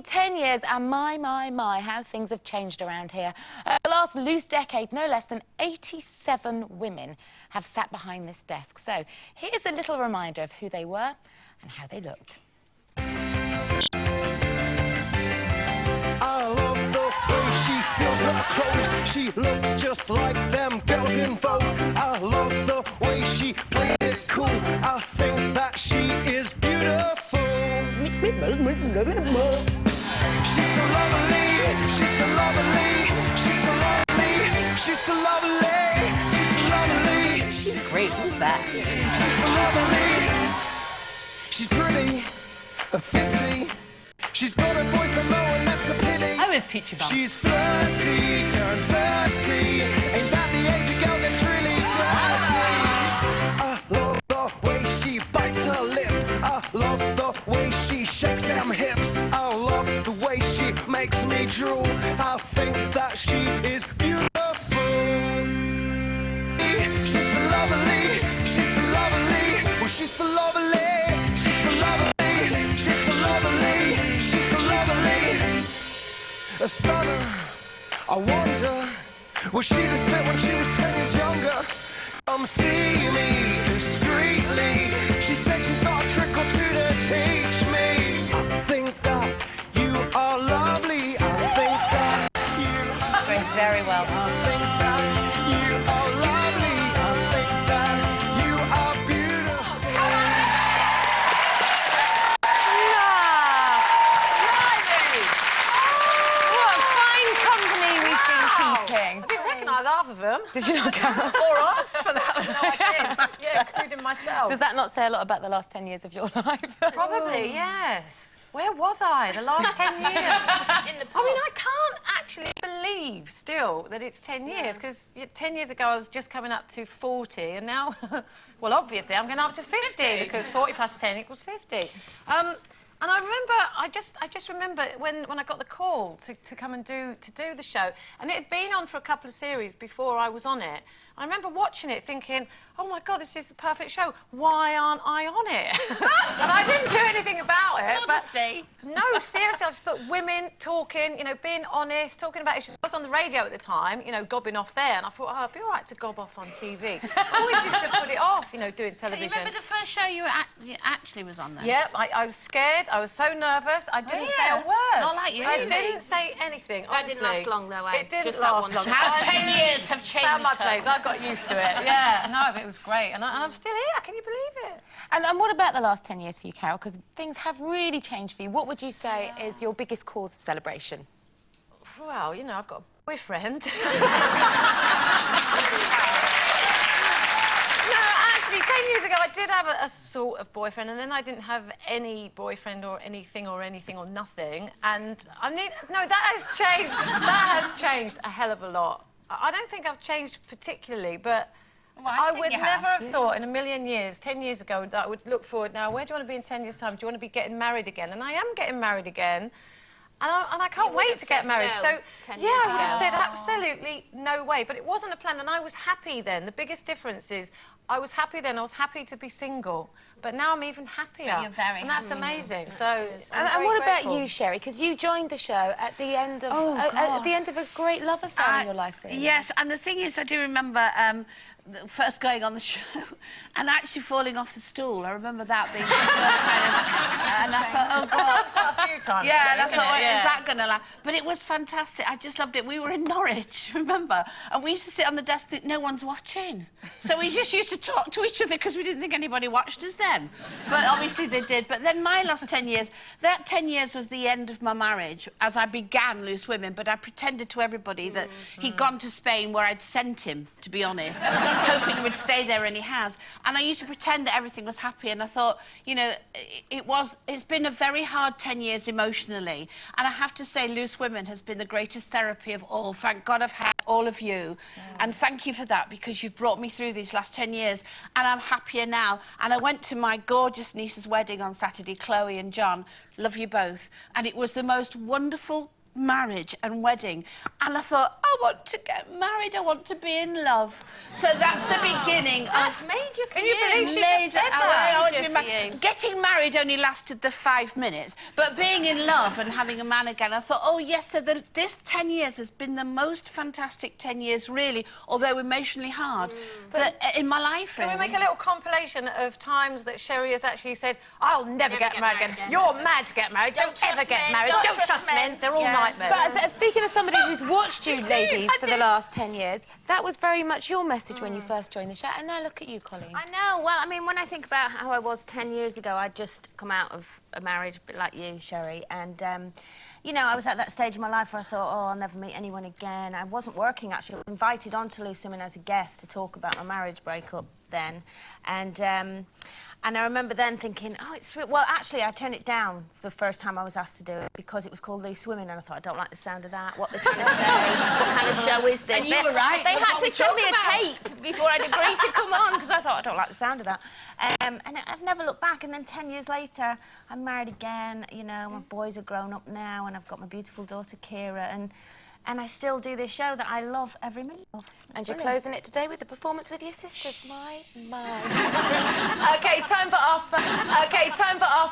been 10 years, and my, how things have changed around here. The last loose decade, no less than 87 women have sat behind this desk. So here's a little reminder of who they were and how they looked. I love the way she feels her clothes. She looks just like them girls in Vogue. I love the way she played it cool. I think that she is beautiful. She's so lovely, she's so lovely, she's so lovely, she's so lovely, she's so lovely. She's great, who's that? She's so lovely. She's pretty, fitzy. She's got a boyfriend, Nolan, that's a pity. How is Peachy Bum? She's flirty, turned dirty. Ain't that the age of girl that's really dirty? I love the way she bites her lip. I love the way she shakes them hips. I love the way she makes me drool. I think that she is beautiful. She's so lovely, she's so lovely. Well, she's so lovely, she's so lovely, she's so lovely. A stunner, I wonder, was she this fit when she was 10 years younger? Come see me discreetly. She said she's got a trick or two to teach me. I think that you are lovely. I think that you are Very, very well. I think that you are lovely. I think that you are beautiful. I didn't recognise half of them. Did you not, Carol? Or us, for that. No, I did. Yeah, including myself. Does that not say a lot about the last 10 years of your life? Probably, yes. Where was I the last 10 years? I mean, I can't actually believe still that it's 10 years, because 10 years ago I was just coming up to 40, and now, well, obviously I'm going up to 50, because 40 plus 10 equals 50. And I remember, I just remember when I got the call to come and do the show, and it had been on for a couple of series before I was on it. I remember watching it thinking, oh my God, this is the perfect show. Why aren't I on it? And I didn't do anything about it. Modesty. But no, seriously, I just thought women talking, you know, being honest, talking about issues. I was on the radio at the time, you know, gobbing off there, and I thought, oh, it'd be all right to gob off on TV. I always used to put it off, you know, doing television. Can you remember the first show you actually was on then? Yep, I was scared. I was so nervous. I didn't say a word. Not like you. I didn't say anything, That didn't last long, though, eh? It didn't Just last that one long. How 10 years have changed Found my her. place. I got used to it. Yeah, no, it was great. And I'm still here. Can you believe it? And what about the last 10 years for you, Carol? Because things have really changed for you. What would you say is your biggest cause of celebration? Well, you know, I've got a boyfriend. No, actually, 10 years ago, I did have a sort of boyfriend, and then I didn't have any boyfriend or anything or nothing. And, I mean, no, that has changed. That has changed a hell of a lot. I don't think I've changed particularly, but Well, I think would you never have thought in a million years, 10 years ago, that I would look forward now, where do you want to be in 10 years' time? Do you want to be getting married again? And I am getting married again. And I can't wait to get married. no So, 10 yeah, years I would have ago. said absolutely no way. But it wasn't a plan, and I was happy then. The biggest difference is I was happy then. I was happy to be single. But now I'm even happier. But you're very And that's happy. amazing. So, And what about you, Sherrie? Because you joined the show at the end of at the end of a great love affair in your life, really. Yes, and the thing is, I do remember first going on the show and actually falling off the stool. I remember that being the first kind of... And I thought, oh, God. quite a few times. Yeah, and I isn't thought, it? is that going to last? But it was fantastic. I just loved it. We were in Norwich, remember? And we used to sit on the desk that no one's watching. So we just used to talk to each other because we didn't think anybody watched us then. But obviously they did. But then my last 10 years, that 10 years was the end of my marriage as I began Loose Women, but I pretended to everybody that he'd gone to Spain where I'd sent him, to be honest, hoping he would stay there, and he has. And I used to pretend that everything was happy, and I thought, you know, it's been a very hard 10 years emotionally, and I have to say Loose Women has been the greatest therapy of all. Thank God I've had all of you, and thank you for that, because you've brought me through these last 10 years, and I'm happier now. And I went to my gorgeous niece's wedding on Saturday, Chloe and John, love you both, and it was the most wonderful marriage and wedding, and I thought, I want to get married, I want to be in love. So that's the beginning of... major for Can you. you believe she just said that? I want to Major be for married. you. Getting married only lasted the 5 minutes, but being in love and having a man again, I thought, oh yes, so this 10 years has been the most fantastic 10 years, really, although emotionally hard, in my life, really. Can we make a little compilation of times that Sherrie has actually said, I'll never get married again. You're mad to get married. Don't ever get married. Don't trust men. They're all nightmares. But speaking of somebody who's watched you ladies for the last 10 years, that was very much your message when you first joined the show. And now look at you, Coleen. I know. Well, I mean, when I think about how I was 10 years ago, I'd just come out of a marriage, a bit like you, Sherrie, and, you know, I was at that stage of my life where I thought, oh, I'll never meet anyone again. I wasn't working, actually. I was invited onto Loose Women as a guest to talk about my marriage breakup then, and I remember then thinking, oh, it's... Well, actually, I turned it down the first time I was asked to do it because it was called Loose Women, and I thought, I don't like the sound of that. What they're trying to say, what kind of show is this? And you were right. They What had we to send me talk a about. tape before I'd agree to come on because I thought, I don't like the sound of that. And I've never looked back, and then 10 years later, I'm married again, you know, my boys are grown up now, and I've got my beautiful daughter, Kira, and I still do this show that I love every minute of. And you're closing it today with the performance with your sisters. My. Okay, time for our